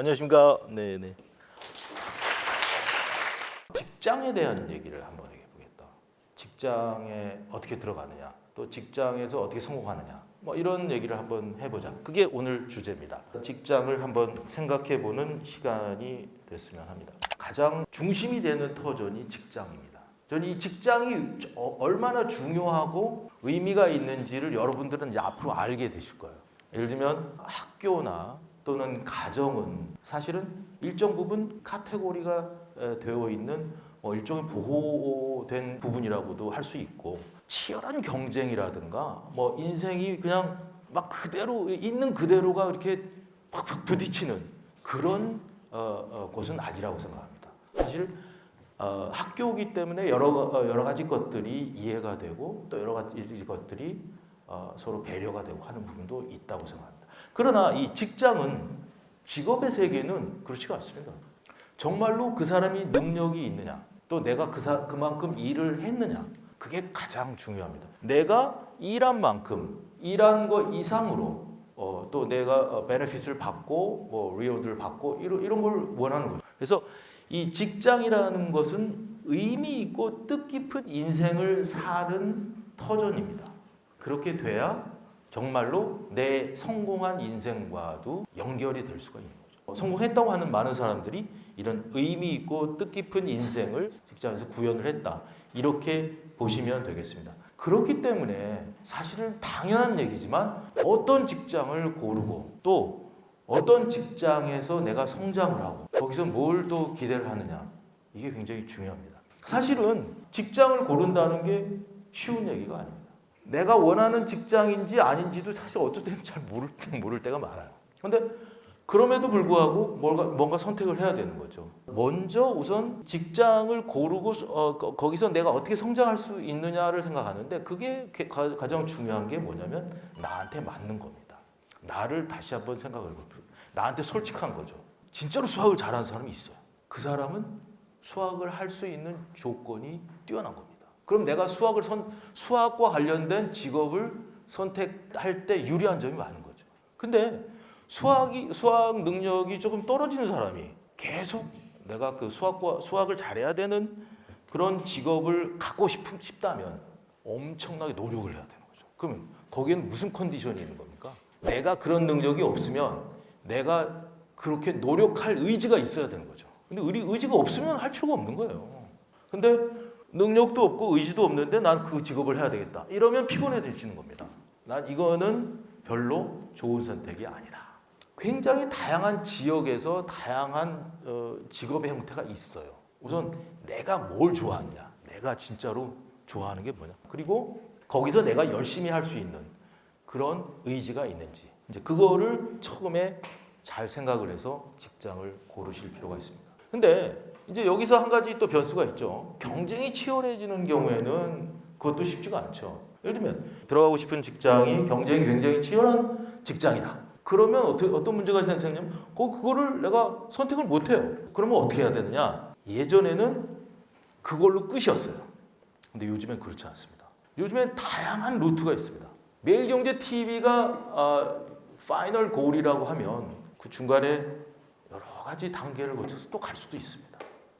안녕하십니까. 네네. 직장에 대한 얘기를 한번 해보겠다. 직장에 어떻게 들어가느냐, 또 직장에서 어떻게 성공하느냐, 뭐 이런 얘기를 한번 해보자. 그게 오늘 주제입니다. 직장을 한번 생각해보는 시간이 됐으면 합니다. 가장 중심이 되는 터전이 직장입니다. 저는 이 직장이 얼마나 중요하고 의미가 있는지를 여러분들은 이제 앞으로 알게 되실 거예요. 예를 들면 학교나 또는 가정은 사실은 일정 부분 카테고리가 되어 있는 일종의 보호된 부분이라고도 할 수 있고, 치열한 경쟁이라든가 뭐 인생이 그냥 막 그대로 있는 그대로가 이렇게 팍팍 부딪히는 그런 곳은 아니라고 생각합니다. 사실 학교이기 때문에 여러 가지 것들이 이해가 되고 또 여러 가지 것들이 서로 배려가 되고 하는 부분도 있다고 생각합니다. 그러나 이 직장은, 직업의 세계는 그렇지가 않습니다. 정말로 그 사람이 능력이 있느냐, 또 내가 그만큼 일을 했느냐, 그게 가장 중요합니다. 내가 일한 만큼, 일한 거 이상으로 또 내가 베네핏을 받고 뭐 리워드를 받고 이런 걸 원하는 거죠. 그래서 이 직장이라는 것은 의미 있고 뜻깊은 인생을 사는 터전입니다. 그렇게 돼야 정말로 내 성공한 인생과도 연결이 될 수가 있는 거죠. 성공했다고 하는 많은 사람들이 이런 의미 있고 뜻깊은 인생을 직장에서 구현을 했다, 이렇게 보시면 되겠습니다. 그렇기 때문에 사실은 당연한 얘기지만 어떤 직장을 고르고 또 어떤 직장에서 내가 성장을 하고 거기서 뭘 또 기대를 하느냐, 이게 굉장히 중요합니다. 사실은 직장을 고른다는 게 쉬운 얘기가 아닙니다. 내가 원하는 직장인지 아닌지도 사실 어쩔 때는 잘 모를 때가 많아요. 근데 그럼에도 불구하고 뭔가 선택을 해야 되는 거죠. 먼저 우선 직장을 고르고 거기서 내가 어떻게 성장할 수 있느냐를 생각하는데, 그게 가장 중요한 게 뭐냐면 나한테 맞는 겁니다. 나를 다시 한번 생각을 해볼게요. 나한테 솔직한 거죠. 진짜로 수학을 잘하는 사람이 있어요. 그 사람은 수학을 할 수 있는 조건이 뛰어난 겁니다. 그럼 내가 수학과 관련된 직업을 선택할 때 유리한 점이 많은 거죠. 근데 수학 능력이 조금 떨어지는 사람이 계속 내가 그 수학을 잘해야 되는 그런 직업을 갖고 싶다면 엄청나게 노력을 해야 되는 거죠. 그러면 거기에는 무슨 컨디션이 있는 겁니까? 내가 그런 능력이 없으면 내가 그렇게 노력할 의지가 있어야 되는 거죠. 근데 의지가 없으면 할 필요가 없는 거예요. 근데 능력도 없고 의지도 없는데 난 그 직업을 해야 되겠다, 이러면 피곤해지는 겁니다. 난 이거는 별로 좋은 선택이 아니다. 굉장히 다양한 지역에서 다양한 직업의 형태가 있어요. 우선 내가 뭘 좋아하느냐, 내가 진짜로 좋아하는 게 뭐냐, 그리고 거기서 내가 열심히 할 수 있는 그런 의지가 있는지, 이제 그거를 처음에 잘 생각을 해서 직장을 고르실 필요가 있습니다. 근데 이제 여기서 한 가지 또 변수가 있죠. 경쟁이 치열해지는 경우에는 그것도 쉽지가 않죠. 예를 들면 들어가고 싶은 직장이 경쟁이 굉장히 치열한 직장이다. 그러면 어떤 문제가 생기냐면 그거를 내가 선택을 못해요. 그러면 어떻게 해야 되느냐? 예전에는 그걸로 끝이었어요. 근데 요즘엔 그렇지 않습니다. 요즘엔 다양한 루트가 있습니다. 매일경제TV가 파이널 골이라고 하면 그 중간에 여러 가지 단계를 거쳐서 또 갈 수도 있습니다.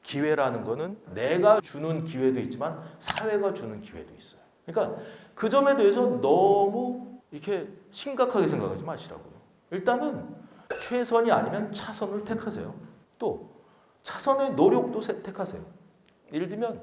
기회라는 거는 내가 주는 기회도 있지만 사회가 주는 기회도 있어요. 그러니까 그 점에 대해서 너무 이렇게 심각하게 생각하지 마시라고요. 일단은 최선이 아니면 차선을 택하세요. 또 차선의 노력도 택하세요. 예를 들면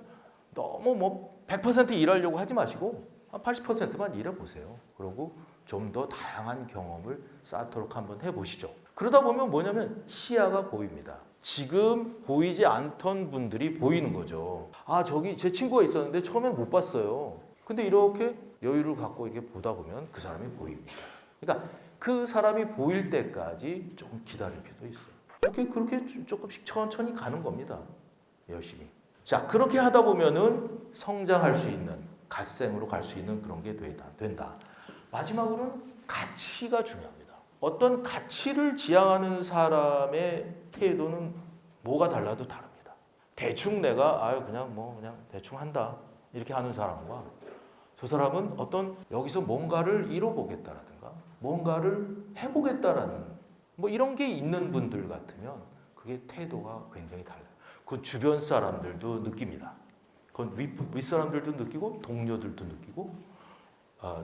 너무 100% 일하려고 하지 마시고 한 80%만 일해보세요. 그리고 좀 더 다양한 경험을 쌓도록 한번 해보시죠. 그러다 보면 뭐냐면 시야가 보입니다. 지금 보이지 않던 분들이 보이는 거죠. 아, 저기 제 친구가 있었는데 처음엔 못 봤어요. 근데 이렇게 여유를 갖고 이렇게 보다 보면 그 사람이 보입니다. 그러니까 그 사람이 보일 때까지 조금 기다릴 필요도 있어요. 그렇게 조금씩 천천히 가는 겁니다. 열심히. 자, 그렇게 하다 보면은 성장할 수 있는, 갓생으로 갈 수 있는 그런 게 된다. 마지막으로는 가치가 중요합니다. 어떤 가치를 지향하는 사람의 태도는 뭐가 달라도 다릅니다. 대충 내가 그냥 대충 한다, 이렇게 하는 사람과 저 사람은 어떤 여기서 뭔가를 이뤄보겠다라든가 뭔가를 해보겠다라는 뭐 이런 게 있는 분들 같으면 그게 태도가 굉장히 달라요. 그 주변 사람들도 느낍니다. 그건 윗사람들도 느끼고 동료들도 느끼고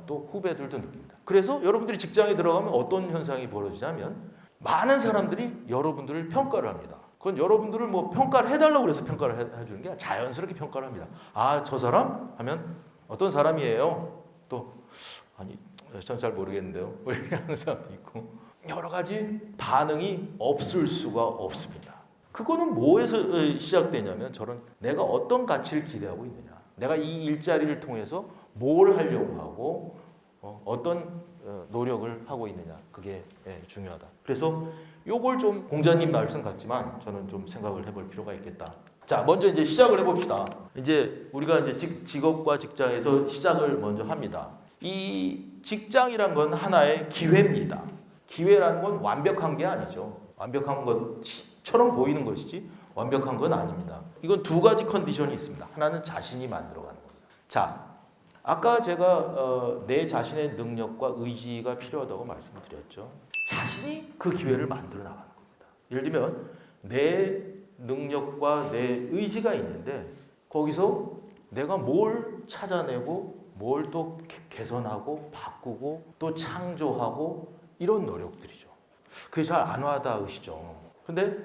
또 후배들도 느낍니다. 그래서 여러분들이 직장에 들어가면 어떤 현상이 벌어지냐면 많은 사람들이 여러분들을 평가를 합니다. 그건 여러분들을 뭐 평가를 해달라고 그래서 평가를 해주는 게 아니라 자연스럽게 평가를 합니다. 아, 저 사람 하면 어떤 사람이에요? 또 아니 전 잘 모르겠는데요. 이렇게 하는 사람도 있고 여러 가지 반응이 없을 수가 없습니다. 그거는 뭐에서 시작되냐면 저는 내가 어떤 가치를 기대하고 있느냐, 내가 이 일자리를 통해서 뭘 하려고 하고 어떤 노력을 하고 있느냐, 그게 중요하다. 그래서 요걸 좀 공자님 말씀 같지만 저는 좀 생각을 해볼 필요가 있겠다. 자, 먼저 이제 시작을 해봅시다. 이제 우리가 이제 직업과 직장에서 시작을 먼저 합니다. 이 직장이란 건 하나의 기회입니다. 기회라는 건 완벽한 게 아니죠. 완벽한 것처럼 보이는 것이지 완벽한 건 아닙니다. 이건 두 가지 컨디션이 있습니다. 하나는 자신이 만들어가는 겁니다. 자, 아까 제가 내 자신의 능력과 의지가 필요하다고 말씀을 드렸죠. 자신이 그 기회를 만들어 나가는 겁니다. 예를 들면 내 능력과 내 의지가 있는데 거기서 내가 뭘 찾아내고 뭘 또 개선하고 바꾸고 또 창조하고 이런 노력들이죠. 그게 잘 안 와닿으시죠. 근데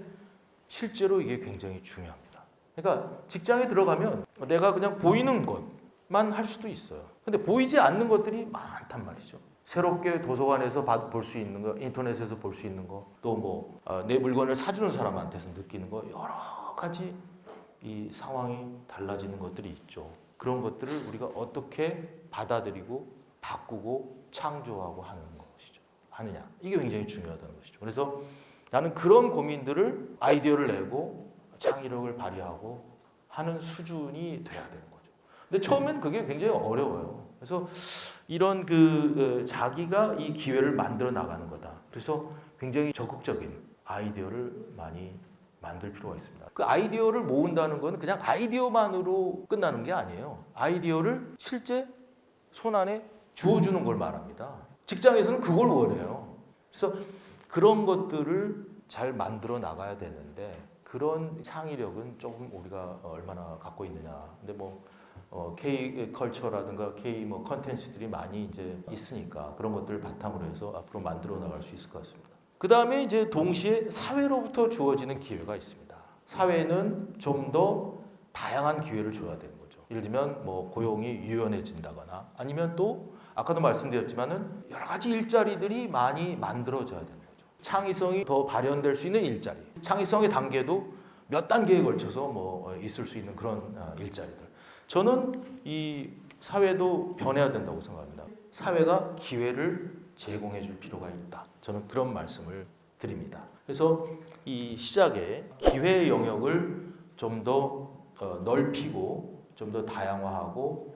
실제로 이게 굉장히 중요합니다. 그러니까 직장에 들어가면 내가 그냥 보이는 것만 할 수도 있어요. 근데 보이지 않는 것들이 많단 말이죠. 새롭게 도서관에서 볼 수 있는 거, 인터넷에서 볼 수 있는 거, 또 뭐 내 물건을 사주는 사람한테서 느끼는 거, 여러 가지 이 상황이 달라지는 것들이 있죠. 그런 것들을 우리가 어떻게 받아들이고 바꾸고 창조하고 하느냐, 이게 굉장히 중요하다는 것이죠. 그래서 나는 그런 고민들을 아이디어를 내고 창의력을 발휘하고 하는 수준이 돼야 되는 거죠. 근데 처음엔 그게 굉장히 어려워요. 그래서 이런 자기가 이 기회를 만들어 나가는 거다. 그래서 굉장히 적극적인 아이디어를 많이 만들 필요가 있습니다. 그 아이디어를 모은다는 건 그냥 아이디어만으로 끝나는 게 아니에요. 아이디어를 실제 손 안에 주어주는 걸 말합니다. 직장에서는 그걸 원해요. 그래서 그런 것들을 잘 만들어 나가야 되는데 그런 창의력은 조금 우리가 얼마나 갖고 있느냐. 근데 K 컬처라든가 K 컨텐츠들이 많이 이제 있으니까 그런 것들을 바탕으로 해서 앞으로 만들어 나갈 수 있을 것 같습니다. 그 다음에 이제 동시에 사회로부터 주어지는 기회가 있습니다. 사회는 좀 더 다양한 기회를 줘야 되는 거죠. 예를 들면 고용이 유연해진다거나 아니면 또 아까도 말씀드렸지만은 여러 가지 일자리들이 많이 만들어져야 되는 거죠. 창의성이 더 발현될 수 있는 일자리, 창의성의 단계도 몇 단계에 걸쳐서 있을 수 있는 그런 일자리들. 저는 이 사회도 변해야 된다고 생각합니다. 사회가 기회를 제공해 줄 필요가 있다. 저는 그런 말씀을 드립니다. 그래서 이 시작에 기회의 영역을 좀 더 넓히고 좀 더 다양화하고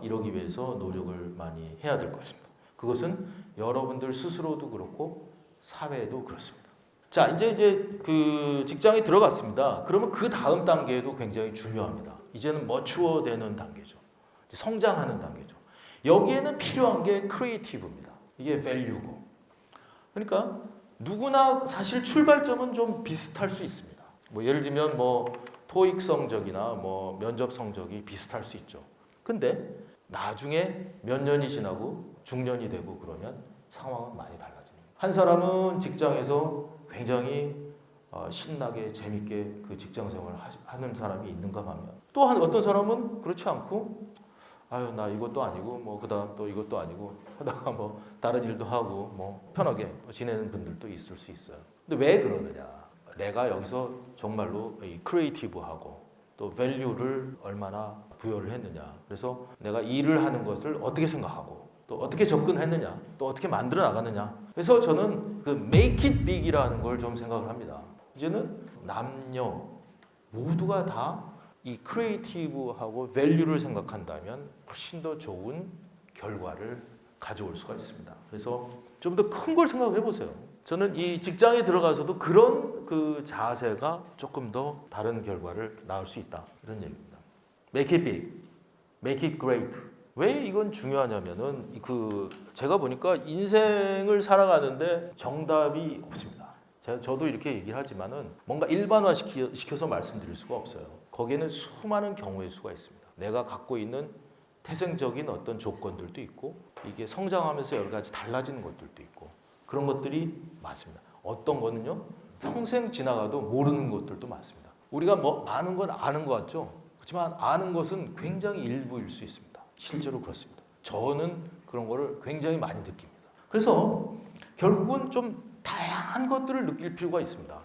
이러기 위해서 노력을 많이 해야 될 것 같습니다. 그것은 여러분들 스스로도 그렇고 사회도 그렇습니다. 자, 이제 그 직장에 들어갔습니다. 그러면 그 다음 단계도 굉장히 중요합니다. 이제는 머추어되는 단계죠. 성장하는 단계죠. 여기에는 필요한 게 크리에이티브입니다. 이게 밸류고. 그러니까 누구나 사실 출발점은 좀 비슷할 수 있습니다. 예를 들면 토익 성적이나 면접 성적이 비슷할 수 있죠. 근데 나중에 몇 년이 지나고 중년이 되고 그러면 상황은 많이 달라집니다. 한 사람은 직장에서 굉장히 신나게 재밌게 그 직장 생활을 하는 사람이 있는가 하면 또 어떤 사람은 그렇지 않고 아유 나 이것도 아니고 그다음 또 이것도 아니고 하다가 다른 일도 하고 편하게 지내는 분들도 있을 수 있어요. 근데 왜 그러느냐? 내가 여기서 정말로 이 크리에이티브하고 또 밸류를 얼마나 부여를 했느냐. 그래서 내가 일을 하는 것을 어떻게 생각하고 또 어떻게 접근했느냐, 또 어떻게 만들어 나갔느냐. 그래서 저는 그 make it big이라는 걸 좀 생각을 합니다. 이제는 남녀 모두가 다 이 크리에이티브하고 밸류를 생각한다면 훨씬 더 좋은 결과를 가져올 수가 있습니다. 그래서 좀 더 큰 걸 생각해 보세요. 저는 이 직장에 들어가서도 그런 그 자세가 조금 더 다른 결과를 낳을 수 있다. 이런 얘기입니다. Make it big, make it great. 왜 이건 중요하냐면은 제가 보니까 인생을 살아가는데 정답이 없습니다. 저도 이렇게 얘기를 하지만은 뭔가 일반화시켜서 말씀드릴 수가 없어요. 거기에는 수많은 경우의 수가 있습니다. 내가 갖고 있는 태생적인 어떤 조건들도 있고 이게 성장하면서 여러 가지 달라지는 것들도 있고 그런 것들이 많습니다. 어떤 거는요 평생 지나가도 모르는 것들도 많습니다. 우리가 뭐 많은 건 아는 것 같죠. 그렇지만 아는 것은 굉장히 일부일 수 있습니다. 실제로 그렇습니다. 저는 그런 거를 굉장히 많이 느낍니다. 그래서 결국은 좀 다양한 것들을 느낄 필요가 있습니다.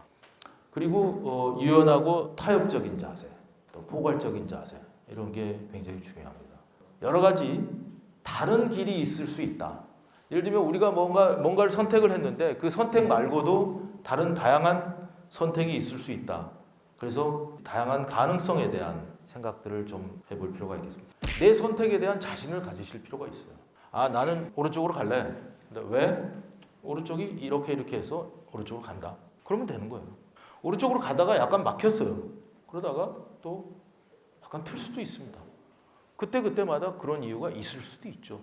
그리고 유연하고 타협적인 자세, 또 포괄적인 자세 이런 게 굉장히 중요합니다. 여러 가지 다른 길이 있을 수 있다. 예를 들면 우리가 뭔가를 선택을 했는데 그 선택 말고도 다른 다양한 선택이 있을 수 있다. 그래서 다양한 가능성에 대한 생각들을 좀 해볼 필요가 있겠습니다. 내 선택에 대한 자신을 가지실 필요가 있어요. 아, 나는 오른쪽으로 갈래. 근데 왜? 오른쪽이 이렇게 해서 오른쪽으로 간다. 그러면 되는 거예요. 오른쪽으로 가다가 약간 막혔어요. 그러다가 또 약간 틀 수도 있습니다. 그때마다 그런 이유가 있을 수도 있죠.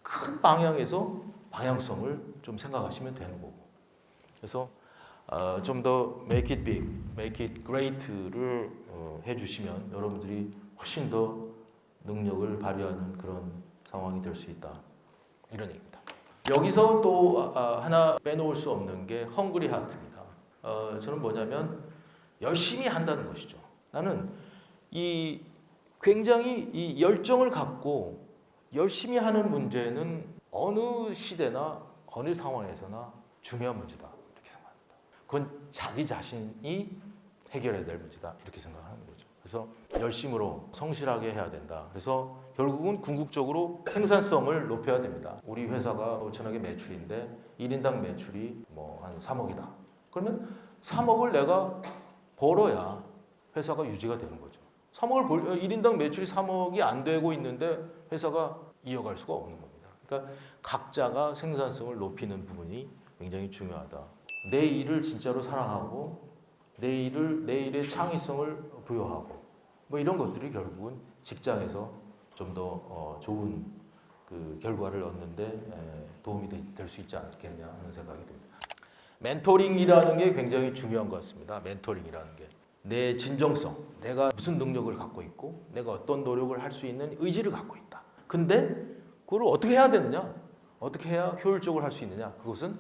큰 방향에서 방향성을 좀 생각하시면 되는 거고. 그래서 좀 더 make it big, make it great를 해주시면 여러분들이 훨씬 더 능력을 발휘하는 그런 상황이 될 수 있다. 이런 얘기입니다. 여기서 또 하나 빼놓을 수 없는 게 헝그리 하트입니다. 저는 뭐냐면 열심히 한다는 것이죠. 나는 굉장히 이 열정을 갖고 열심히 하는 문제는 어느 시대나 어느 상황에서나 중요한 문제다 이렇게 생각합니다. 그건 자기 자신이 해결해야 될 문제다 이렇게 생각하는 거죠. 그래서 열심으로 성실하게 해야 된다. 그래서 결국은 궁극적으로 생산성을 높여야 됩니다. 우리 회사가 5천억의 매출인데 1인당 매출이 뭐 한 3억이다. 그러면 3억을 내가 벌어야 회사가 유지가 되는 거죠. 1인당 매출이 3억이 안 되고 있는데 회사가 이어갈 수가 없는 겁니다. 그러니까 각자가 생산성을 높이는 부분이 굉장히 중요하다. 내 일을 진짜로 사랑하고 내 일의 창의성을 부여하고 뭐 이런 것들이 결국은 직장에서 좀 더 좋은 그 결과를 얻는데 도움이 될 수 있지 않겠냐 하는 생각이 듭니다. 멘토링이라는 게 굉장히 중요한 것 같습니다. 멘토링이라는 게 내 진정성, 내가 무슨 능력을 갖고 있고 내가 어떤 노력을 할 수 있는 의지를 갖고 있다. 근데 그걸 어떻게 해야 되느냐? 어떻게 해야 효율적으로 할 수 있느냐? 그것은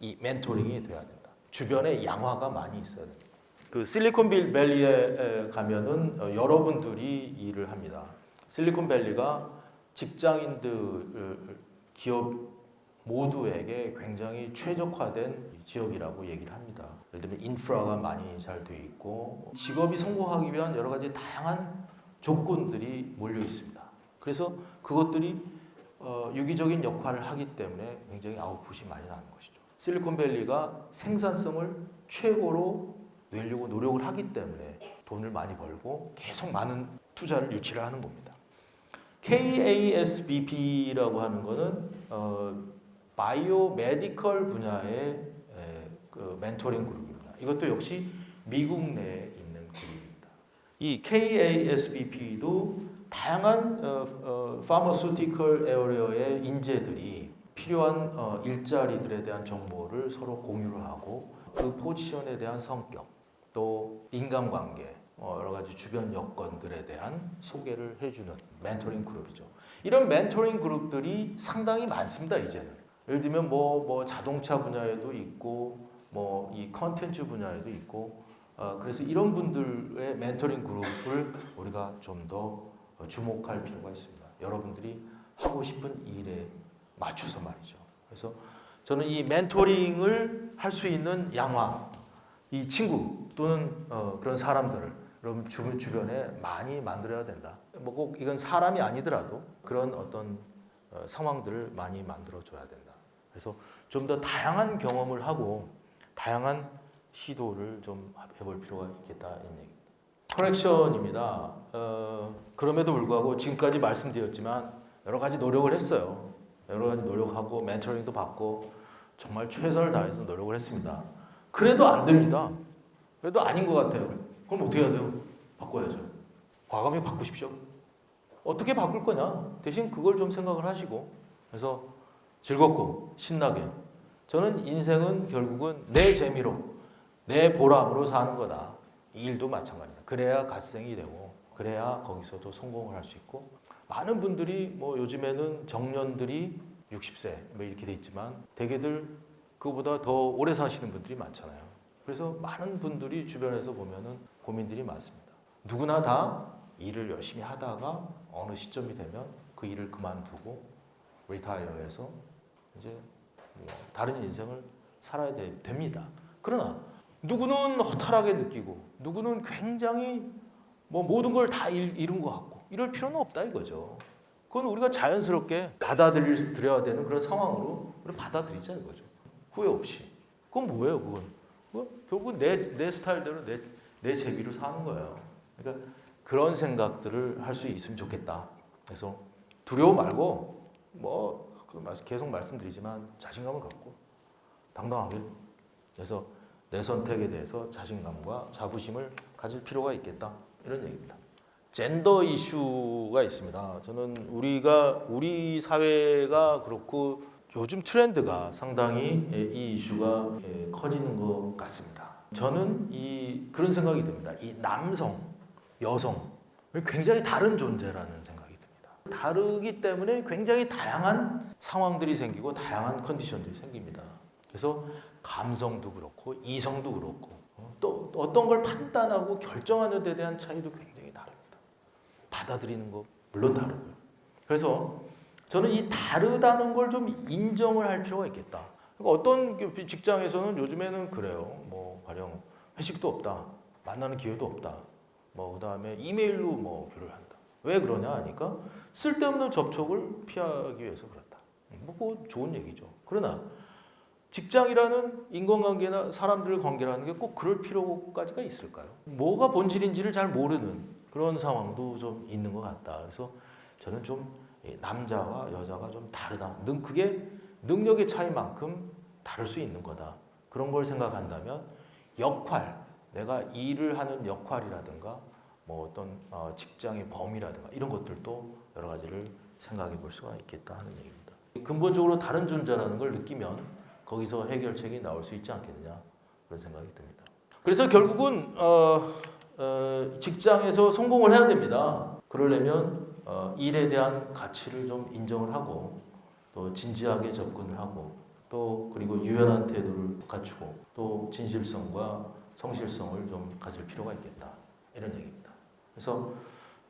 이 멘토링이 돼야 된다. 주변에 양화가 많이 있어야 된다. 그 실리콘밸리에 가면은 여러분들이 일을 합니다. 실리콘밸리가 직장인들, 기업 모두에게 굉장히 최적화된 지역이라고 얘기를 합니다. 예를 들면 인프라가 많이 잘 돼 있고 직업이 성공하기 위한 여러 가지 다양한 조건들이 몰려 있습니다. 그래서 그것들이 유기적인 역할을 하기 때문에 굉장히 아웃풋이 많이 나는 것이죠. 실리콘밸리가 생산성을 최고로 내려고 노력을 하기 때문에 돈을 많이 벌고 계속 많은 투자를 유치를 하는 겁니다. KASBP라고 하는 거는 바이오 메디컬 분야의 그 멘토링 그룹입니다. 이것도 역시 미국 내에 있는 그룹입니다. 이 KASBP도 다양한 파머스티컬 에어리어의 인재들이 필요한 일자리들에 대한 정보를 서로 공유를 하고 그 포지션에 대한 성격 또 인간관계 여러 가지 주변 여건들에 대한 소개를 해주는 멘토링 그룹이죠. 이런 멘토링 그룹들이 상당히 많습니다. 이제는 예를 들면 뭐 자동차 분야에도 있고 뭐 이 컨텐츠 분야에도 있고 그래서 이런 분들의 멘토링 그룹을 우리가 좀 더 주목할 필요가 있습니다. 여러분들이 하고 싶은 일에 맞춰서 말이죠. 그래서 저는 이 멘토링을 할 수 있는 양화, 이 친구 또는 그런 사람들을 여러분 주변에 많이 만들어야 된다. 뭐 꼭 이건 사람이 아니더라도 그런 어떤 상황들을 많이 만들어줘야 된다. 그래서 좀 더 다양한 경험을 하고 다양한 시도를 좀 해볼 필요가 있겠다 이런 얘기입니다. 커렉션입니다. 그럼에도 불구하고 지금까지 말씀드렸지만 여러 가지 노력을 했어요. 여러 가지 노력하고 멘토링도 받고 정말 최선을 다해서 노력을 했습니다. 그래도 안 됩니다. 그래도 아닌 것 같아요. 그럼 어떻게 해야 돼요? 바꿔야죠. 과감히 바꾸십시오. 어떻게 바꿀 거냐? 대신 그걸 좀 생각을 하시고 그래서 즐겁고 신나게 저는 인생은 결국은 내 재미로 내 보람으로 사는 거다. 이 일도 마찬가지다. 그래야 갓생이 되고 그래야 거기서도 성공을 할 수 있고 많은 분들이 뭐 요즘에는 정년들이 60세 뭐 이렇게 돼 있지만 대개들 그보다 더 오래 사시는 분들이 많잖아요. 그래서 많은 분들이 주변에서 보면은 고민들이 많습니다. 누구나 다 일을 열심히 하다가 어느 시점이 되면 그 일을 그만두고 리타이어해서 이제 뭐 다른 인생을 살아야 됩니다. 그러나 누구는 허탈하게 느끼고 누구는 굉장히 뭐 모든 걸 다 잃은 것 같고 이럴 필요는 없다 이거죠. 그건 우리가 자연스럽게 받아들여야 되는 그런 상황으로 우리 받아들이자 이거죠. 후회 없이. 그건 뭐예요, 그건? 결국은 내 스타일대로 내 재미로 사는 거예요. 그러니까 그런 생각들을 할 수 있으면 좋겠다. 그래서 두려워 말고 뭐 계속 말씀드리지만 자신감을 갖고 당당하게 그래서 내 선택에 대해서 자신감과 자부심을 가질 필요가 있겠다. 이런 얘기입니다. 젠더 이슈가 있습니다. 저는 우리 사회가 그렇고 요즘 트렌드가 상당히 이 이슈가 커지는 것 같습니다. 저는 그런 생각이 듭니다. 이 남성, 여성 굉장히 다른 존재라는 생각이 듭니다. 다르기 때문에 굉장히 다양한 상황들이 생기고 다양한 컨디션들이 생깁니다. 그래서 감성도 그렇고 이성도 그렇고 또 어떤 걸 판단하고 결정하는 데 대한 차이도 굉장히 다릅니다. 받아들이는 거 물론 다르고요. 그래서 저는 이 다르다는 걸 좀 인정을 할 필요가 있겠다. 그러니까 어떤 직장에서는 요즘에는 그래요. 뭐 가령 회식도 없다. 만나는 기회도 없다. 뭐 그다음에 이메일로 뭐 교류를 한다. 왜 그러냐 하니까 쓸데없는 접촉을 피하기 위해서 그렇다. 뭐 그거 좋은 얘기죠. 그러나 직장이라는 인간관계나 사람들의 관계라는 게 꼭 그럴 필요까지가 있을까요? 뭐가 본질인지를 잘 모르는 그런 상황도 좀 있는 것 같다. 그래서 저는 좀 남자와 여자가 좀 다르다. 그게 능력의 차이만큼 다를 수 있는 거다. 그런 걸 생각한다면 내가 일을 하는 역할이라든가 뭐 어떤 직장의 범위라든가 이런 것들도 여러 가지를 생각해 볼 수가 있겠다 하는 얘기입니다. 근본적으로 다른 존재라는 걸 느끼면 거기서 해결책이 나올 수 있지 않겠느냐 그런 생각이 듭니다. 그래서 결국은 직장에서 성공을 해야 됩니다. 그러려면 일에 대한 가치를 좀 인정을 하고 또 진지하게 접근을 하고 또 그리고 유연한 태도를 갖추고 또 진실성과 성실성을 좀 가질 필요가 있겠다 이런 얘기입니다. 그래서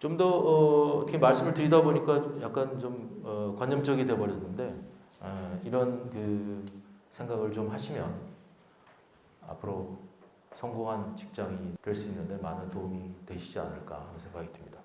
좀 더 어떻게 말씀을 드리다 보니까 약간 좀 관념적이 돼버렸는데 이런 생각을 좀 하시면 앞으로 성공한 직장이 될 수 있는데 많은 도움이 되시지 않을까 하는 생각이 듭니다.